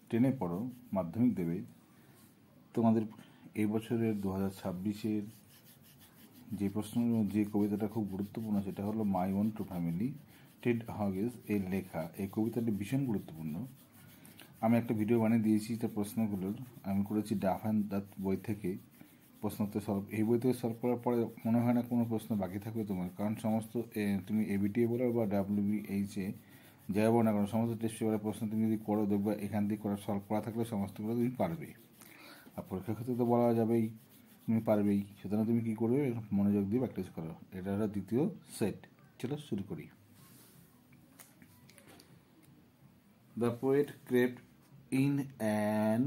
টেনে পড়ো, মাধ্যমিক দেবে, তোমাদের এই বছরের 2026-এর যে প্রশ্ন, যে কবিতাটা খুব গুরুত্বপূর্ণ সেটা হলো my own true family, Ted Hughes এর লেখা। এই কবিতাটি ভীষণ গুরুত্বপূর্ণ। আমি একটা ভিডিও বানিয়ে দিয়েছি তার প্রশ্নগুলোর। আমি করেছি ডাফ অ্যান্ড দ্যাট বই থেকে প্রশ্নোত্তর সলভ। এই বই থেকে সলভ করার পরে মনে হয় না কোনো প্রশ্ন বাকি থাকবে তোমার, কারণ সমস্ত তুমি এবিটিএ বলো বা WBH-এ যাই বলো না কারণ সমস্ত টেস্ট পেপারের প্রশ্ন তুমি যদি করো দেখবে এখান থেকে করা সলভ করা থাকলে সমস্তগুলো তুমি পারবে। আর পরীক্ষার ক্ষেত্রে তো বলা যাবেই তুমি পারবেই, সুতরাং তুমি কী করবে, মনোযোগ দিয়ে প্র্যাকটিস করো। এটা হলো দ্বিতীয় সেট। চলো শুরু করি। The poet crept in an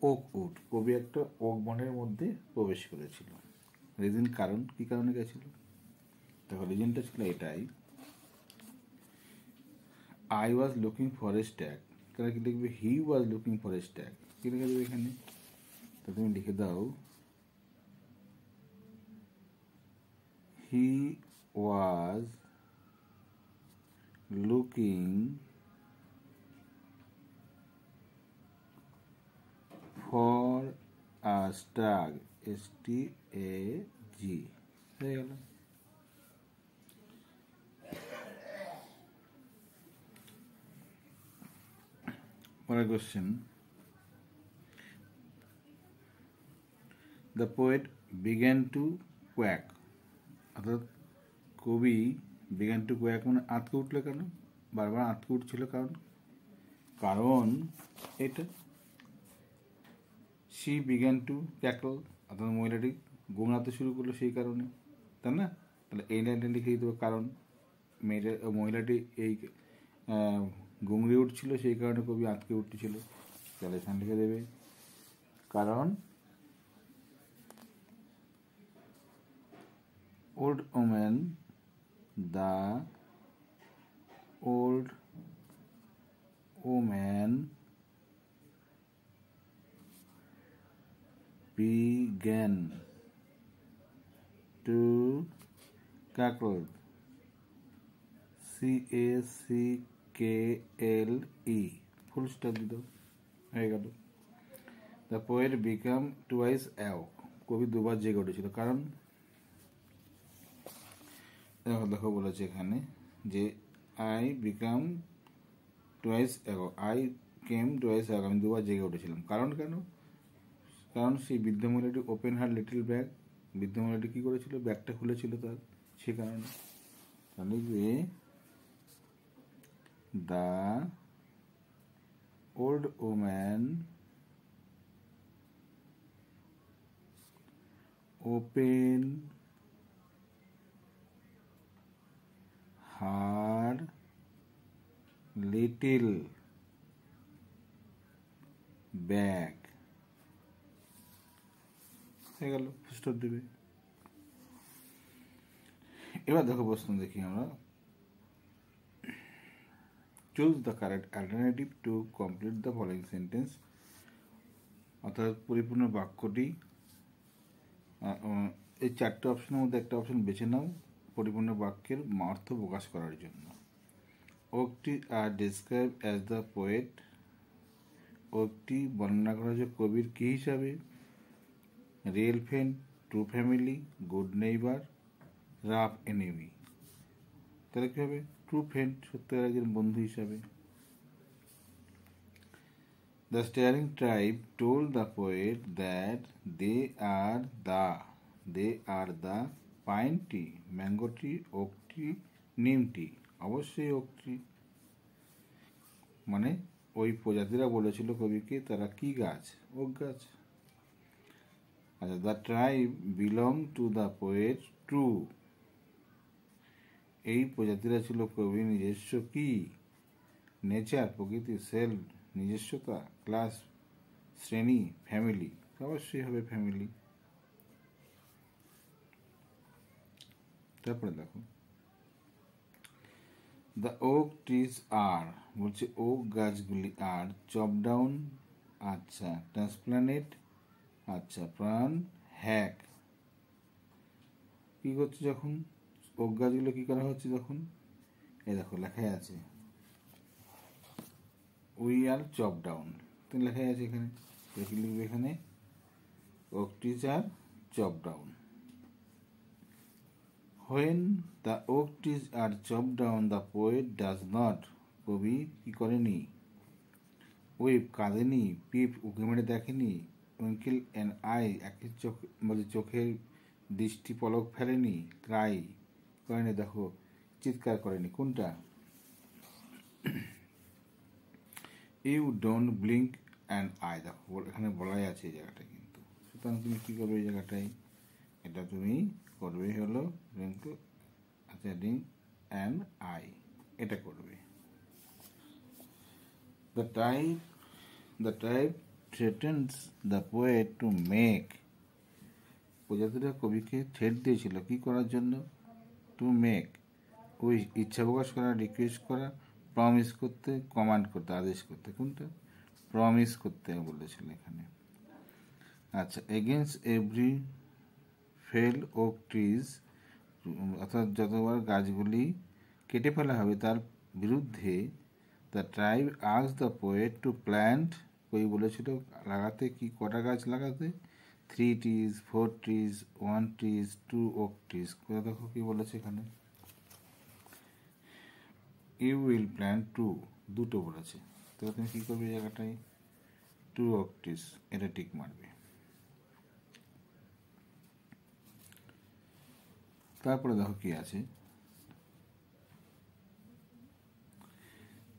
oak wood. কবি একটা ওক বনের মধ্যে প্রবেশ করেছিল। রিজন, কারণ, কী কারণে গেছিল? দেখো রিজনটা ছিল এটাই, I was looking for a stag. তাহলে কি লিখবে? He was looking for a stag. কী লিখে দেবে এখানে? তো তুমি লিখে দাও he was looking for a stag, STAG। হয়ে গেল। পরের question, the poet began to quake. অর্থাৎ কবি বিগ্যান টু কোয়াক মানে আঁতকে উঠলো কেন? বারবার আঁতকে উঠছিল কারণ এটা শি বিগ্যান টু ক্যাকল, অর্থাৎ মহিলাটি গোঙাতে শুরু করলো সেই কারণে, তাই না? তাহলে এই লাইনটা লিখে দিতে হবে, কারণ মহিলাটি এই গুংড়ে উঠছিল সেই কারণে কবি আঁতকে উঠছিল। তাহলে এখানে লিখে দেবে কারণ old woman, the old woman began to cackle, CACKLE, full stop দিত, হয়ে গেল। The poet become twice অ্যাওক। কবি দুবার জেগে উঠেছিল, কারণ দেখো বলেছে এখানে যে I become twice অ্যাওক, I came twice অ্যাওক, আমি দুবার জেগে উঠেছিলাম। কারণ কেন? কারণ সেই বৃদ্ধ মহিলাটি ওপেন হার লিটল ব্যাগ, বৃদ্ধ মহিলাটি কী করেছিল? ব্যাগটা খুলেছিল তার, সে কারণে। তাহলে যে the old woman open her little bag, হয়ে গেল, স্টপ দেবে। এবার দেখো প্রশ্ন দেখি আমরা, choose the correct alternative to complete the following sentence. অর্থাৎ পরিপূর্ণ বাক্যটি, এই চারটে অপশনের মধ্যে একটা অপশন বেছে নাও পরিপূর্ণ বাক্যের অর্থ প্রকাশ করার জন্য। ওকটি are describe as the poet. ওকটি বর্ণনা করা হয়েছে কবির কী হিসাবে? Real friend, true family, good neighbour, rough enemy. তাহলে কী হবে? ট্রু ফ্রেন্ড, সত্যিকার একজন বন্ধু হিসাবে। The staring tribe told the poet that they are the pine tree, mango tree, oak tree, neem tree. অবশ্যই oak tree, মানে ওই প্রজাতিরা বলেছিল কবিকে তারা কি গাছ? ওক গাছ। আচ্ছা, the tribe belong to the poet, true. এই প্রজাতিরা ছিল কবির নিজস্ব কি? নেচার, প্রকৃতি, সেলফ, নিজস্বতা, ক্লাস, শ্রেণী, ফ্যামিলি। অবশ্যই হবে ফ্যামিলি। তারপরে দেখো, দ্য ওক ট্রিজ আর, বলছে ওক গাছগুলি আর চপ ডাউন, আচ্ছা, ট্রান্সপ্লান্টেড, আচ্ছা, প্রাণ, হ্যাক। কী করছে যখন ওক গাছগুলো কী করা হচ্ছে? যখন এই দেখো লেখাই আছে উই আর চপ ডাউন, তো লেখা আছে এখানে, কি লিখবে এখানে, okay trees R chop down. When the oak trees R chop down the poet does not, কবি কি করেনি, ওয়েব কাঁদেনি, পিপ উঁকি মেরে দেখেনি, উইঙ্কেল অ্যান্ড আই একই চোখ বলে চোখের দৃষ্টি পলক ফেলেনি, ক্রাই করেনি, দেখো চিৎকার করেনি, কোনটা, you don't blink and eye, দেখো এখানে বলাই আছে এই জায়গাটা কিন্তু, সুতরাং তুমি কী করবে এই জায়গাটায়, এটা তুমি করবে হলো রিঙ্ক, আচ্ছা রিং অ্যান্ড আই, এটা করবে। The tribe threatens the poet to make, প্রজাতিরা কবিকে থ্রেট দিয়েছিল কি করার জন্য, টু মেক, ওই ইচ্ছা প্রকাশ করা, রিকোয়েস্ট করা, প্রমিস করতে, কমান্ড করতে, আদেশ করতে, কোনটা, প্রমিস করতে বলেছিল এখানে। আচ্ছা, against every fell oak trees, অর্থাৎ যতবার গাছগুলি কেটে ফেলা হবে তার বিরুদ্ধে, the tribe asked the poet to plant, কবি বলেছিল লাগাতে, কি কটা গাছ লাগাতে, 3 trees, 4 trees, 1 trees, 2 oak trees, করে দেখো কি বলেছে এখানে, ইউ উইল প্ল্যান্ট 2, দুটো বলেছে, তো তুমি কী করবে এই জায়গাটায়, 2 oak trees, এটা টিক মারবে। তারপরে দেখো কি আছে,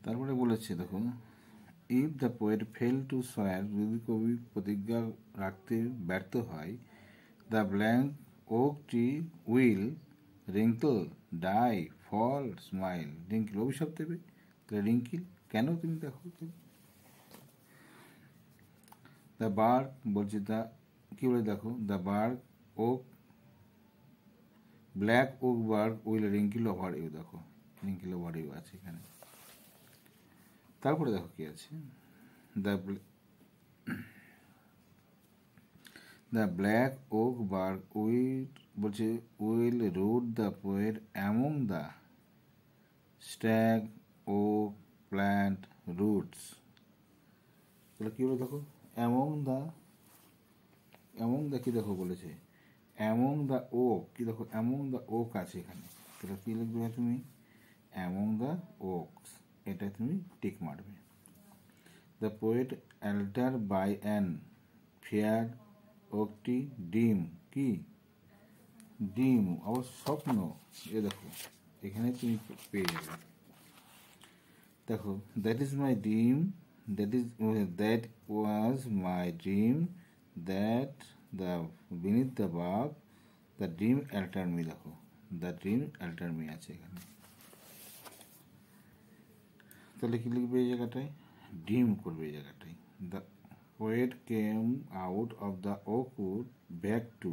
তারপরে বলেছে দেখো, if the poet fail to swear, যদি কবি প্রতিজ্ঞা রাখতে ব্যর্থ হয়, the blank oak tree will wrinkle, die, fall, smile, wrinkle অভিশাপ দেবে, তাহলে রিঙ্কিল কেন, তুমি দেখো, দ্য বার্ক বলছে, দ্য কী বলে দেখো, the bark oak, black oak bark will wrinkle over you, দেখো রিঙ্কিল ওভার ইউ আছে এখানে। তারপরে দেখো কি আছে, the black oak bark will বলছে, will root the poet among the stag oak plant roots, তাহলে কী বলে দেখো, অ্যামং দ্য কি দেখো বলেছে, অ্যামং দ্য ওক, কি দেখো অ্যামং দ্য ওক আছে এখানে, তাহলে কী লিখবে তুমি, অ্যামং দ্য ওকস, এটা তুমি টিক মারবে। The poet alter by an fair ওকটি ডিম, কি ডিম, আবার স্বপ্ন, এ দেখো এখানে তুমি পেয়ে যাবে, দেখো that is my dream, that was my dream, that the beneath the বাব, দ্য ড্রিম অ্যাল্টার মি, দেখো দ্য ড্রিম অ্যাল্টার মি আছে এখানে, তাহলে কি লিখবে এই জায়গাটায়, ডিম করবে এই জায়গাটায়। The poet came out of the oakwood back to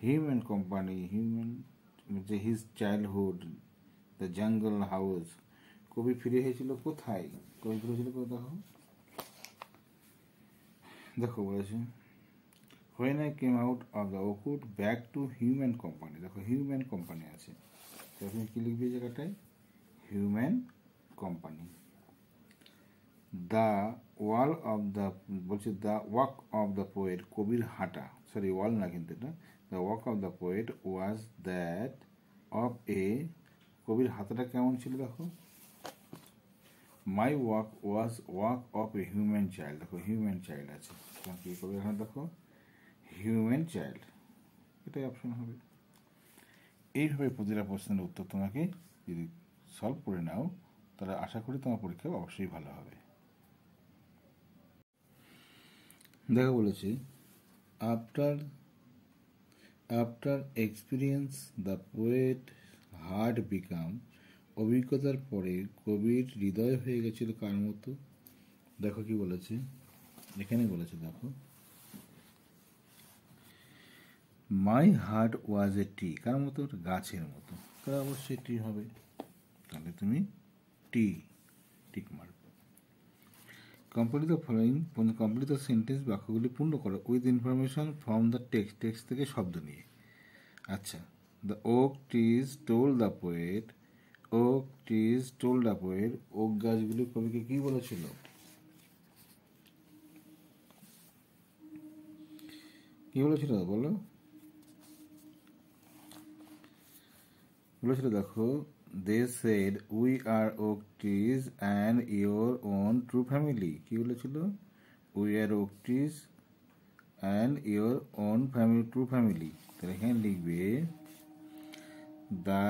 him and company, his childhood, the jungle house, কবি ফিরে এসেছিল কোথায়, কবি ফিরে এসেছিল কোথাও, দেখো বলেছে, when I came out of the oakwood back to human company, দেখো হিউম্যান কোম্পানি আছে, তখন কি লিখবে এই জায়গাটায়, human company. The wall of the বলছে, the walk of the poet, কবির হাঁটা, সরি ওয়াল না কিন্তু এটা, the walk of the poet was that of a, কবির হাতাটা কেমন ছিল দেখো, my walk was walk of a human child, দেখো হিউম্যান চাইল্ড আছে, কি করবে এখানে দেখো, হিউম্যান চাইল্ড, এটাই অপশন হবে। এইভাবে প্রতিটা প্রশ্নের উত্তর তোমাকে যদি সলভ করে নাও, তাহলে আশা করি তোমার পরীক্ষা অবশ্যই ভালো হবে। দেখো বলেছি, after experience the poet heart become, অভিজ্ঞতার পরে কবির হৃদয় হয়ে গেছিল কার মতো, দেখো কি বলেছে এখানে, বলেছে দেখো, মাই হার্ট ওয়াজ এ টি, কার মতো, গাছের মতো, তাহলে অবশ্যই টি হবে, তাহলে তুমি টিক মারবে। Complete the following, complete the sentence, বাক্যগুলি পূর্ণ করো with information from the text থেকে শব্দ নিয়ে। আচ্ছা, the oak trees told the poet, oak trees told the poet, oak গাছগুলি কবিকে কী বলেছিল, কি বলেছিল বলো, বলেছিল দেখো, they said we are oak trees and your own true family. কি বলেছিল? We are oak trees and your own family, true family. তাহলে এখানে লিখবে the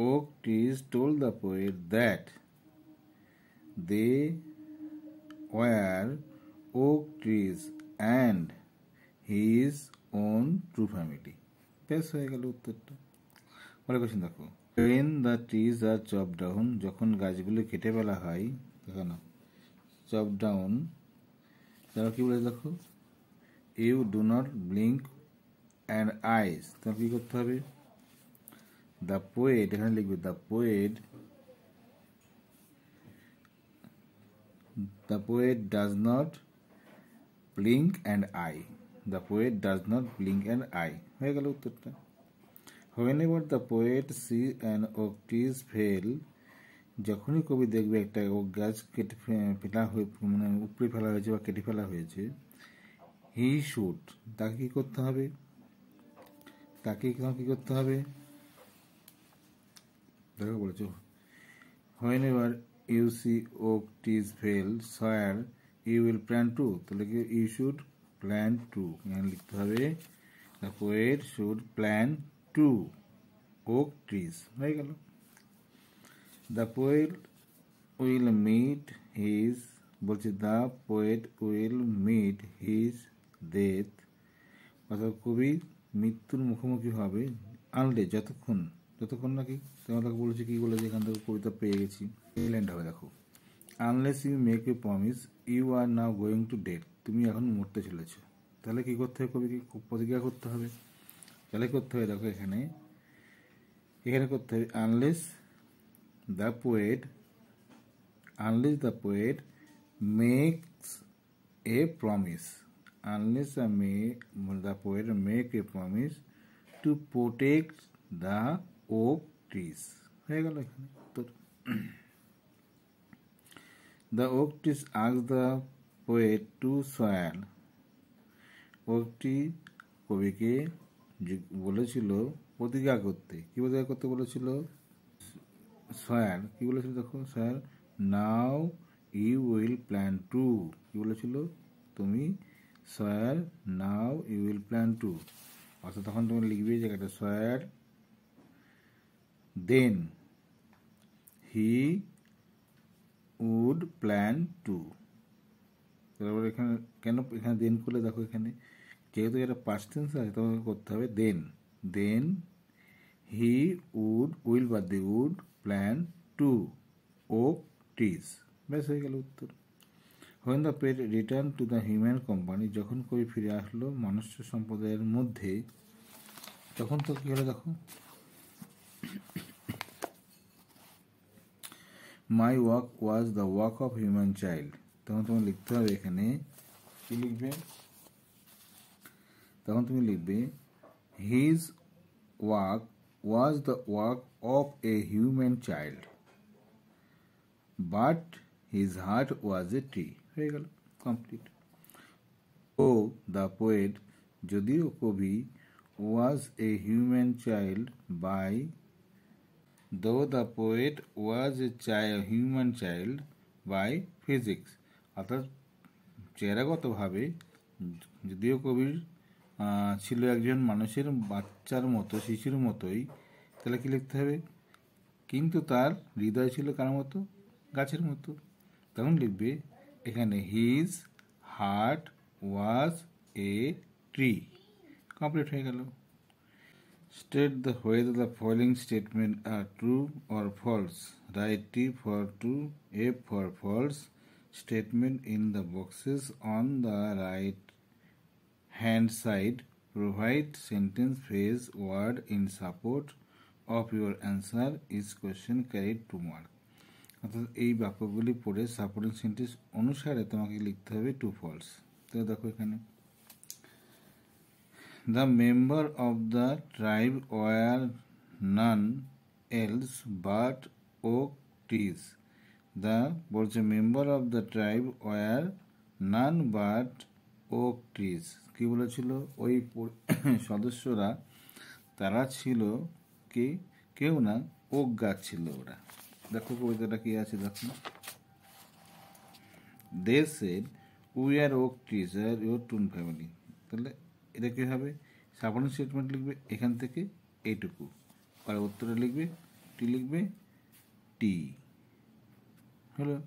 oak trees told the poet that they were oak trees and his own true family. বেশ হয়ে গেল উত্তরটা। পরে কোশ্চেন দেখো, when the trees are chopped down, যখন গাছগুলো কেটে ফেলা হয়, দেখো না, চপ ডাউন, তারপর কি বলে দেখো, you do not blink and eyes. তাহলে কি করতে হবে? দ্য পোয়েট, এখানে লিখবে the poet does not blink and eye, the poet does not blink and eye. হয়ে গেল উত্তরটা। Whenever the poet see an oak tree fell, যখনই কবি দেখবে একটা ওক গাছ কেটে ফেলা হয়ে, মানে উপড়ে ফেলা হয়েছে বা কেটে ফেলা হয়েছে, হি শুড, তাকে কি করতে হবে? তাকে কি করতে হবে? দেখো বলেছো, whenever you see oak trees fail, swear you will plant two। তাহলে কি you should plant two, এখানে লিখতে হবে the poet should plant two oak trees। হয়ে গেল। The poet will meet his, বলছে the poet will meet his death, অর্থাৎ কবি মৃত্যুর মুখোমুখি হবে, আনলে যতক্ষণ নাকি, তোমাকে বলেছে কি বলেছে, এখান থেকে কবিতা পেয়ে গেছি, এই লাইনটা হবে দেখো, unless you make a promise you are now going to death, তুমি এখন মরতে চলেছ। তাহলে কি করতে হবে? কবিকে প্রতিজ্ঞা করতে হবে। তাহলে করতে হবে দেখো, এখানে করতে হবে unless the poet makes a promise, the poet make a promise to protect the oak trees। হয়ে গেল এখানে উত্তর। The oak trees asked the poet to swear, oak tree কবিকে বলেছিল প্রতিজ্ঞা করতে। কি প্রতিজ্ঞা করতে বলেছিল? swear, কি বলেছিল দেখো, swear now you will plant two। কি বলেছিল? তুমি swear now you will plant two, অর্থাৎ তখন তুমি লিখবে যে একটা swear then he would plant two। তারপর এখানে কেন এখানে দেন করলে দেখো, এখানে যেহেতু এটা পাস্ট টেন্স আছে তোমাকে করতে হবে দেন he will বা they would plant two oak trees। ব্যাস হয়ে গেল উত্তর। when the poet returned to the human company, যখন কবি ফিরে আসলো মনুষ্য সম্প্রদায়ের মধ্যে, তখন তো কি হলো দেখো, my work was the work of human child। তখন তোমার লিখতে হবে, এখানে কি লিখবে? তখন তুমি লিখবে his work was the work of a human child but his heart was a tree। হয়ে গেল, কমপ্লিট। ও দ্য পোয়েট, যদিও কবি, was a human child by, though the poet was a human child by physics, অর্থাৎ চেহারাগতভাবে যদিও কবির ছিল একজন মানুষের বাচ্চার মতো, শিশুর মতোই, তাহলে কি লিখতে হবে? কিন্তু তার হৃদয় ছিল কার মতো? গাছের মতো। তখন লিখবে এখানে his heart was a tree. Complete হয়ে গেল। State the whether the following statement are true or false. Write T for true, F for false statement in the boxes on the right hand side. Provide sentence, phrase, word in support of your answer. Each question carried 2 marks. অর্থাৎ এই বাক্যগুলি পড়ে supporting sentence অনুসারে তোমাকে লিখতে হবে two false. তো দেখো এখানে, the member of the tribe were none else but oak trees। the বলছে member of the tribe were none but oak trees. কি বলেছিল ওই সদস্যরা, তারা ছিল কি, কেউ না, ওক গাছ ছিল ওরা। দেখো কবিতাটা কি আছে দেখো। They said we are oak trees are your true family. তাহলে এটা কী হবে, সাবঅর্ডিনেট স্টেটমেন্ট লিখবে এখান থেকে এইটুকু, আর উত্তরে লিখবে টি, লিখবে টি হলো।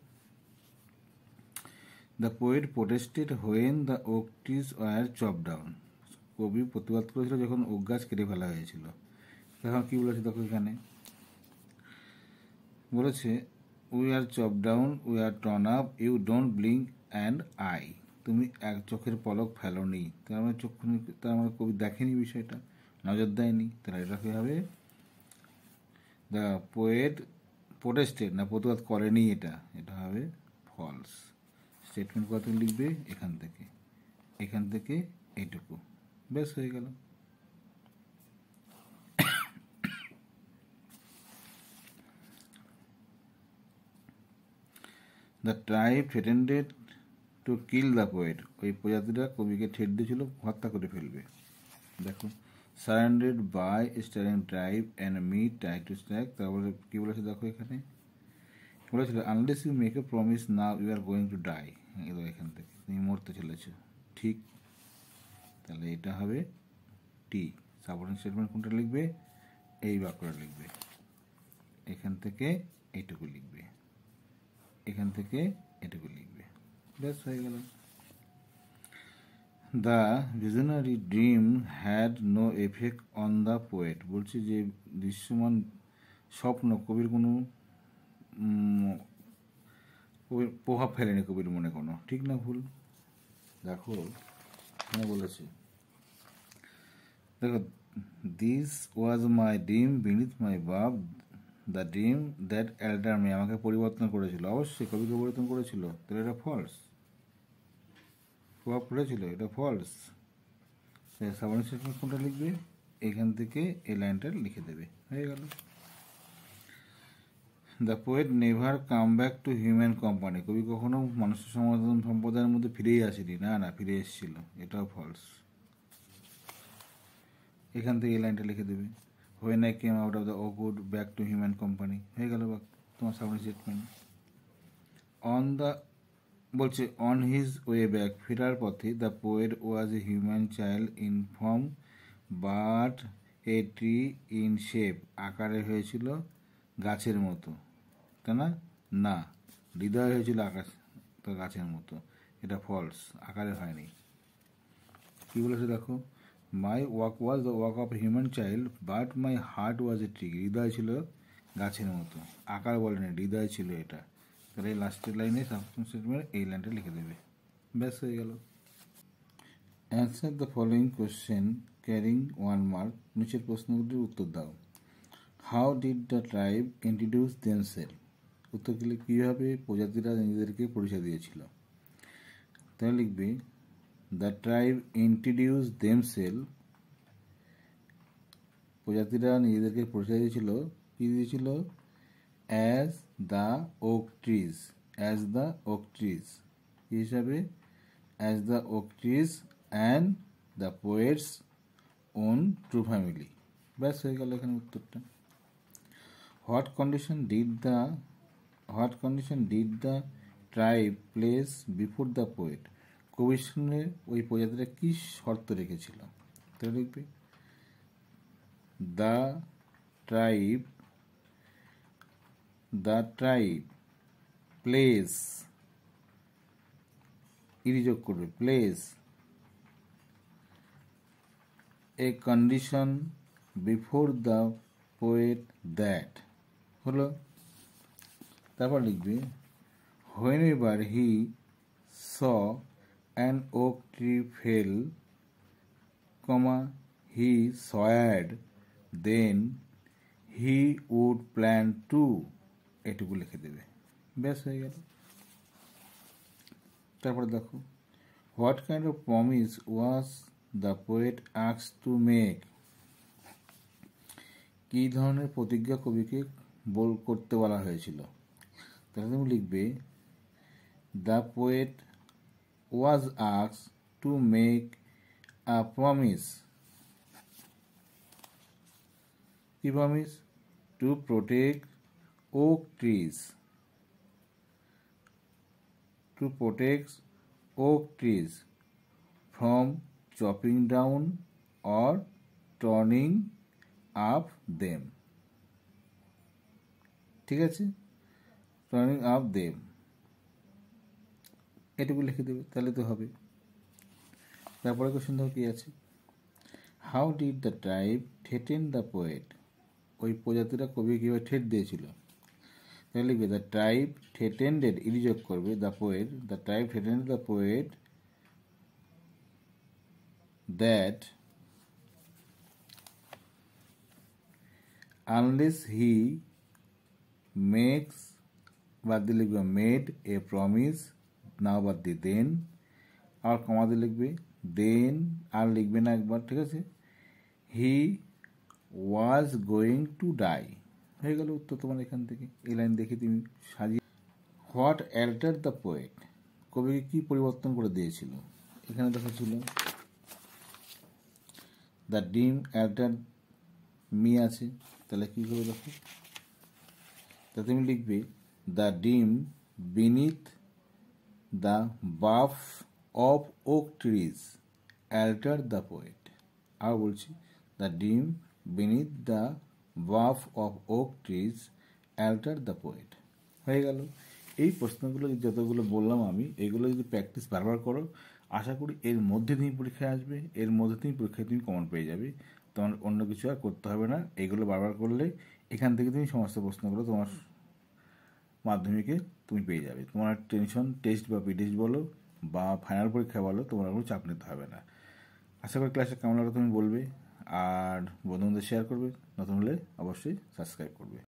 The poet protested when the oak trees war chop down. কবি প্রতিবাদ করেছিল যখন ওক গাছ কেটে ফেলা হয়েছিল। এখন কী বলেছে দেখো এখানে, বলেছে we are chop down, we are torn up, you don't blink and eye. তুমি এক চোখের পলক ফেলো নি, তার মানে চক্ষু, তার মানে কবি দেখেনি বিষয়টা, নজর দেয়নি। তাহলে এটা কী হবে, দ্য পোয়েট প্রোটেস্টেড, না প্রতিবাদ করেনি, এটা হবে ফলস। স্টেটমেন্ট কত লিখবে এখান থেকে এইটুকু, বেশ হয়ে গেল। The tribe threatened to kill the poet. ওই প্রজাতিরা কবিকে ঠেট দিয়েছিল হত্যা করে ফেলবে। দেখো, surrounded by staring tribe and me try to strike. তারপরে কী বলেছে দেখো এখানে, বলেছিল unless you make a promise now you are going to die. এখান থেকে তুমি মরতে চলেছ, ঠিক। তাহলে এটা হবে টি। সাবঅর্ডিনেট স্টেটমেন্ট কোনটা লিখবে, এই বাক্যটা লিখবে, এখান থেকে এইটুকু লিখবে, এখান থেকে এটুকু লিখবে, ব্যাস হয়ে গেল। The visionary dream had no effect on the poet. বলছে যে দৃশ্যমান স্বপ্ন কবির কোনো প্রভাব ফেলেনি কবির মনে কোনো, ঠিক না ভুল? দেখো এখানে বলেছে, দেখো, this was my dream beneath my বাব, the dream that altered me. আমাকে পরিবর্তন করেছিল, অবশ্যই কবিকে পরিবর্তন করেছিল, তাহলে এটা ফলস। প্রভাব পড়েছিল, এটা ফলস। সাবঅর্ডিনেট স্টেটমেন্ট কোনটা লিখবে, এখান থেকে এই লাইনটা লিখে দেবে, হয়ে গেল। The poet never come back to human company. কবি কখনো মানুষের সম্প্রদায়ের মধ্যে ফিরেই আসেনি, না ফিরে এসেছিল, এটাও ফলস। এখান থেকে এই লাইনটা লিখে দেবে, when I came out of the oakwood back to human company, হয়ে গেল তোমার সাবঅর্ডিনেট স্টেটমেন্ট। অন দ্য, বলছে অন হিজ ওয়ে ব্যাক, ফেরার পথে, the poet was a human child in form but a tree in shape. আকারে হয়েছিল গাছের মতো, তাই না, হৃদয় হয়েছিল আকাশ তো গাছের মতো, এটা ফলস, আকারে হয়নি। কী বলেছে দেখো, my walk was the walk of human child but my heart was a tree. হৃদয় ছিল গাছের মতো, আকার বলেনি, হৃদয় ছিল এটা। তাহলে এই লাস্টের লাইনে সাবস্টেন্স স্টেটমেন্ট এই লাইনটা লিখে দেবে, ব্যাস হয়ে গেল। Answer the following question carrying 1 mark. নিচের প্রশ্নগুলির উত্তর দাও। How did the tribe introduce themselves. উত্তর দিলে কীভাবে প্রজাতিরা নিজেদেরকে পরিচয় দিয়েছিল। তাহলে লিখবে দ্য ট্রাইব ইন্ট্রোডিউস দেমসেলফ। প্রজাতিরা নিজেদেরকে পরিচয় দিয়েছিল, কী দিয়েছিল, as the oak trees. As the oak trees কী হিসাবে, as the oak trees and the poets own true family, ব্যাস হয়ে গেল এখানে উত্তরটা। What condition did the tribe place before the poet. কবির সামনে ওই প্রজাতিরা কী শর্ত রেখেছিল, তাহলে লিখবে দ্য ট্রাইব প্লেস, যোগ করবে, place a condition before the poet that, হলো। তারপর লিখবে whenever he saw an oak tree fell, he sighed then he would plan to. এটুকু লিখে দেবে, ব্যাস হয়ে গেল। তারপরে দেখো, what kind of promise was the poet asked to make. কী ধরনের প্রতিজ্ঞা কবিকে করতে বলা হয়েছিল। তাহলে তুমি লিখবে the poet was asked to make a promise. কি promise? To protect oak trees. Two protect oak trees from chopping down or turning up them. ঠিক আছে, টার্নিং আপ দেম এটুকু লিখে দেবে, তাহলে তো হবে। তারপরে কোশ্চেন দেখো কি আছে। How did the tribe threaten the poet. ওই প্রজাতিরা কবি কীভাবে ঠেট দিয়েছিল, তাহলে লিখবে দ্য ট্রাইব থ্রেটেন্ডেড, ইডি যোগ করবে, the poet, the tribe threatened the poet that unless he makes, বাদ দিয়ে লিখবে মেড এ প্রমিস, নাও বাদ দিয়ে দেন, আর কমা দিয়ে লিখবে দেন, আর লিখবে না একবার, ঠিক আছে। হি ওয়াজ গোয়িং টু ডাই, হয়ে গেল উত্তর তোমার এখান থেকে। এই লাইন দেখে তুমি সাজিয়ে। হোয়াট অ্যাল্টার দ্য পোয়েট, কবিকে কি পরিবর্তন করে দিয়েছিল, এখানে দেখা ছিল দ্য ডিম অ্যাল্টার মি আছে, তাহলে কী করে দেখো, তা তুমি লিখবে the dim beneath the bough of oak trees altar the poet. আর বলছি the dim beneath the bough of oak trees altar the poet. হয়ে গেল। এই প্রশ্নগুলো যতগুলো বললাম আমি, এগুলো যদি প্র্যাকটিস বারবার করো, আশা করি এর মধ্যে তুমি পরীক্ষায় আসবে, এর মধ্যে তুমি পরীক্ষায় তুমি কমন পেয়ে যাবে। তোমার অন্য কিছু আর করতে হবে না, এগুলো বারবার করলে এখান থেকে তুমি সমস্ত প্রশ্নগুলো তোমার মাধ্যমিকে তুমি পেয়ে যাবে। তোমার টেনশন টেস্ট বা পিটেস্ট বলো বা ফাইনাল পরীক্ষা বলো, তোমার কোনো চাপ নিতে হবে না। আশা করি ক্লাসটা কেমন লাগলো তুমি বলবে, আর বন্ধুদের শেয়ার করবে, নতুন হলে অবশ্যই সাবস্ক্রাইব করবে।